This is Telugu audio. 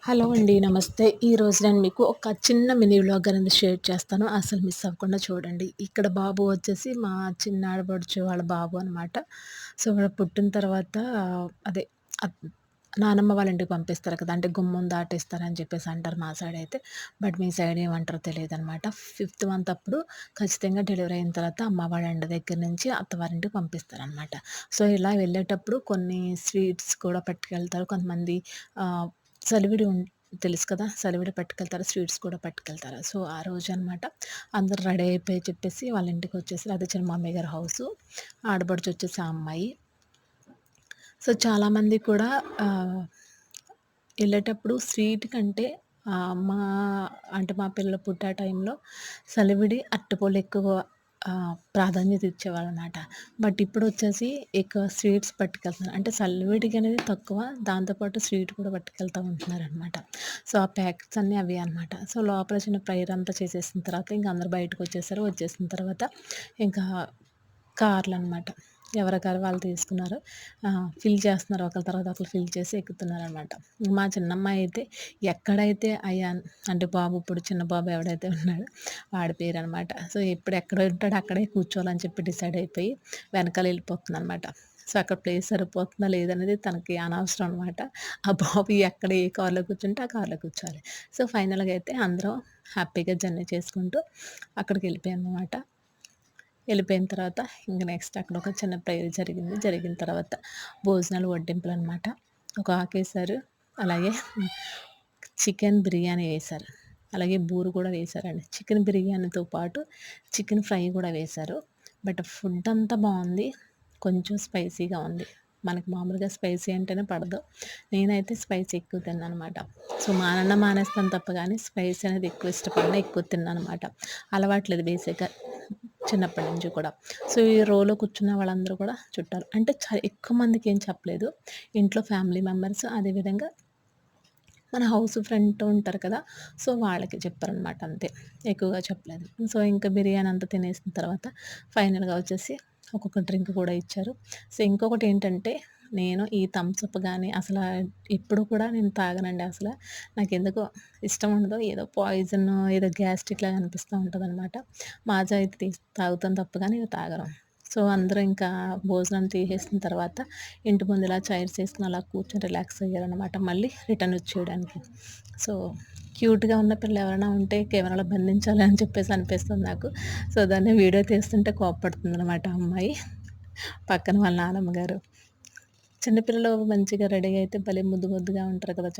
హలో అండి. నమస్తే. ఈరోజు నేను మీకు ఒక చిన్న మినీ వ్లాగ్ అనేది షేర్ చేస్తాను. అసలు మిస్ అవ్వకుండా చూడండి. ఇక్కడ బాబు వచ్చేసి మా చిన్న ఆడపడుచు వాళ్ళ బాబు అనమాట. సో, వాడు పుట్టిన తర్వాత అదే అత్ నానమ్మ వాళ్ళ ఇంటికి పంపిస్తారు కదా! అంటే గుమ్మం దాటిస్తారని చెప్పేసి అంటారు మా సైడ్ అయితే. బట్ మీ సైడ్ ఏమంటారో తెలీదనమాట. ఫిఫ్త్ మంత్ అప్పుడు ఖచ్చితంగా డెలివరీ అయిన తర్వాత అమ్మ వాళ్ళ ఇంటి దగ్గర నుంచి అత్తవారింటికి పంపిస్తారనమాట. సో, ఇలా వెళ్ళేటప్పుడు కొన్ని స్వీట్స్ కూడా పట్టుకెళ్తారు. కొంతమంది ఆహ్ సలివిడి తెలుసు కదా! సలివిడి పట్టుకెళ్తారు. స్వీట్స్ కూడా పట్టుకెళ్తారు. సో, ఆ రోజనమాట అందరూ రెడీ అయిపోయి చెప్పేసి వాళ్ళ ఇంటికొచ్చేసారు. అది చిన్న మామయ్య గారి హౌసు. ఆడపడుచొచ్చేసి ఆ అమ్మాయి. సో, చాలామంది కూడా ఆహ్, ఎళ్ళేటప్పుడు స్వీట్ కంటే మా అంటే మా పిల్లలు పుట్టే టైంలో సలివిడి, అరటిపళ్ళు ఎక్కువ ప్రాధాన్యత ఇచ్చేవాళ్ళనమాట. బట్ ఇప్పుడొచ్చేసి ఎక్కువ స్వీట్స్ పట్టుకెళ్తున్నారు. అంటే సలివిడికనేది తక్కువ. దాంతో పాటు స్వీట్ కూడా పట్టుకెళ్తా ఉంటున్నారనమాట. సో, ఆ ప్యాకెట్స్ అన్నీ అవే అనమాట. సో, లోపల చిన్న ప్రేయర్ అంతా చేసేసిన తర్వాత ఇంక అందరూ బయటకొచ్చేసారు. వచ్చేసిన తర్వాత ఇంకా కార్లనమాట. ఎవరి కారు వాళ్ళు తీసుకున్నారు. ఫిల్ చేస్తున్నారు. ఒకళ్ళ తర్వాత ఒకళ్ళు ఫిల్ చేసి ఎక్కుతున్నారనమాట. మా చిన్నమ్మాయి అయితే ఎక్కడైతే అయాన్ అంటే బాబు ఇప్పుడు చిన్న బాబు ఎవడైతే ఉన్నాడో వాడి పేరనమాట. సో, ఎప్పుడు ఎక్కడ ఉంటాడో అక్కడే కూర్చోవాలని చెప్పి డిసైడ్ అయిపోయి వెనకాల ఎళ్ళిపోతుందనమాట. సో, అక్కడ ప్లేస్ సరిపోతుందా లేదనేది తనకి అనవసరం అనమాట. ఆ బాబు ఎక్కడ ఏ కార్‌లో కూర్చుంటే ఆ కార్‌లో కూర్చోవాలి. సో, ఫైనల్‌గా అయితే అందరం హ్యాపీగా జర్నీ చేసుకుంటూ అక్కడికెళ్ళిపోయామనమాట. వెళ్ళిపోయిన తర్వాత ఇంక నెక్స్ట్ అక్కడ ఒక చిన్న ప్రేయర్ జరిగింది. జరిగిన తర్వాత భోజనాలు వడ్డింపులనమాట. ఒక ఆకేశారు. అలాగే చికెన్ బిర్యానీ వేశారు. అలాగే బూరు కూడా వేశారండి. చికెన్ బిర్యానీతో పాటు చికెన్ ఫ్రై కూడా వేశారు. బట్ ఫుడ్ అంతా బావుంది. కొంచెం స్పైసీగా ఉంది. మనకు మామూలుగా స్పైసీ అంటేనే పడదు. నేనైతే స్పైసీ ఎక్కువ తిన్నాననమాట. సో, మానేస్తాను తప్ప గానీ స్పైసీ అనేది ఎక్కువ ఇష్టపడను. ఎక్కువ తినననమాట. అలవాట్లేదు బేసిక్‌గా చిన్నప్పటి నుంచి కూడా. సో, ఈ రోలో కూర్చున్న వాళ్ళందరూ కూడా చుట్టాలు. అంటే ఎక్కువ మందికేం చెప్పలేదు. ఇంట్లో ఫ్యామిలీ మెంబర్స్ అదేవిధంగా మన హౌస్ ఫ్రంట్ ఉంటారు కదా! సో, వాళ్ళకి చెప్పారనమాట అంతే. ఎక్కువగా చెప్పలేదు. సో, ఇంకా బిర్యానీ అంతా తినేసిన తర్వాత ఫైనల్‌గా వచ్చేసి ఒక్కొక్క డ్రింక్ కూడా ఇచ్చారు. సో, ఇంకొకటేంటంటే నేను ఈ థమ్స్ అప్ గాని అసల ఎప్పుడు కూడా నేను తాగనండి అసల. నాకెందుకో ఇష్టం ఉండదు. ఏదో పాయిజన్ ఏదో గ్యాస్ట్రిక్ లాగా అనిపిస్తా ఉంటదనమాట. మాజా అయితే తాగుతాను తప్ప గాని ఇవి తాగను. సో, అందరూ ఇంకా భోజనం తీసేసిన తర్వాత ఇంటి ముందు ఇలా చైర్స్ ఏసుకొని అలా కూర్చొని రిలాక్స్ అయ్యారనమాట. మళ్ళీ రిటర్న్ వచ్చేయడానికి. సో, క్యూట్‌గా ఉన్న పిల్ల ఎవరైనా ఉంటే కెమెరాలో బంధించాలి అని చెప్పేసి అనిపిస్తుంది నాకు. సో, దాన్ని వీడియో తీస్తుంటే కోప్పడుతుందనమాట ఆ అమ్మాయి. పక్కన వాళ్ళ నానమ్మ గారు. చిన్న పిల్లలు మంచిగా రెడీ అయితే భలే ముద్దు ముద్దుగా ఉంటారు కదా!